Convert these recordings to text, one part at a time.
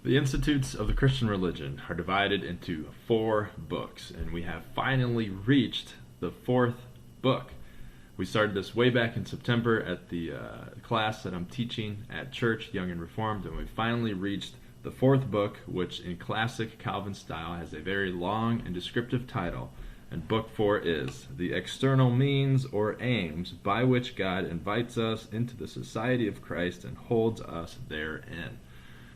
The Institutes of the Christian Religion are divided into 4 books, and we have finally reached the 4th book. We started this way back in September at the class that I'm teaching at church, Young and Reformed, and we finally reached the 4th book, which in classic Calvin style has a very long and descriptive title. And book 4 is The External Means or Aims by which God invites us into the society of Christ and holds us therein.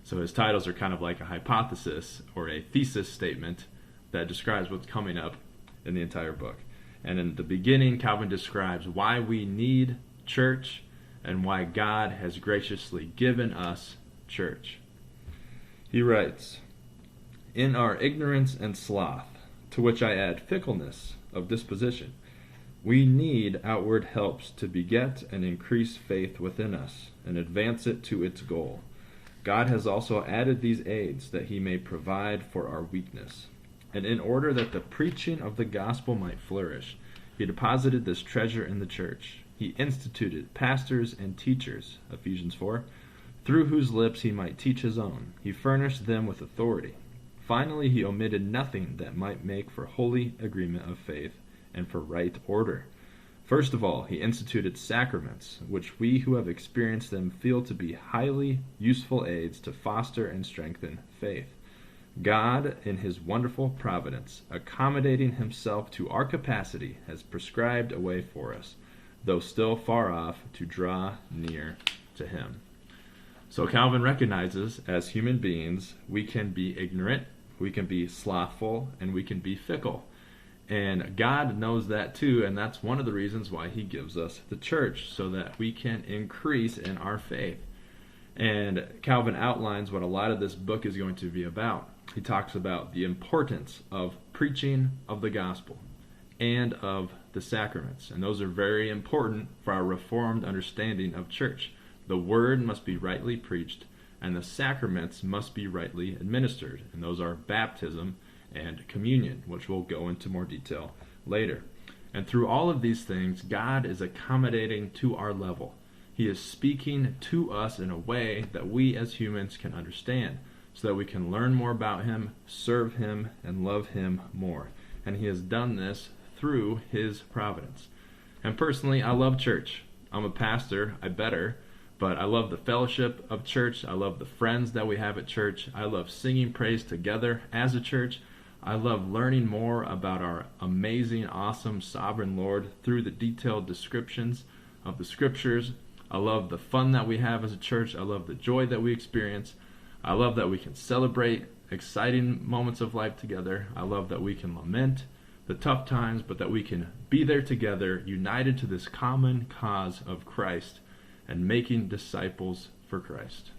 So his titles are kind of like a hypothesis or a thesis statement that describes what's coming up in the entire book. And in the beginning, Calvin describes why we need church and why God has graciously given us church. He writes, "In our ignorance and sloth, to which I add fickleness of disposition, we need outward helps to beget and increase faith within us and advance it to its goal. God has also added these aids that he may provide for our weakness. And in order that the preaching of the gospel might flourish, he deposited this treasure in the church. He instituted pastors and teachers, Ephesians 4, through whose lips he might teach his own. He furnished them with authority. Finally, he omitted nothing that might make for holy agreement of faith and for right order. First of all, he instituted sacraments, which we who have experienced them feel to be highly useful aids to foster and strengthen faith. God, in his wonderful providence, accommodating himself to our capacity, has prescribed a way for us, though still far off, to draw near to him." So Calvin recognizes, as human beings, we can be ignorant, we can be slothful, and we can be fickle. And God knows that too, and that's one of the reasons why he gives us the church, so that we can increase in our faith. And Calvin outlines what a lot of this book is going to be about. He talks about the importance of preaching of the gospel and of the sacraments. And those are very important for our Reformed understanding of church. The word must be rightly preached, and the sacraments must be rightly administered. And those are baptism and communion, which we'll go into more detail later. And through all of these things, God is accommodating to our level. He is speaking to us in a way that we as humans can understand, so that we can learn more about him, serve him, and love him more. And he has done this through his providence. And personally, I love church. I'm a pastor, but I love the fellowship of church. I love the friends that we have at church. I love singing praise together as a church. I love learning more about our amazing, awesome, sovereign Lord through the detailed descriptions of the scriptures. I love the fun that we have as a church. I love the joy that we experience. I love that we can celebrate exciting moments of life together. I love that we can lament the tough times, but that we can be there together, united to this common cause of Christ and making disciples for Christ.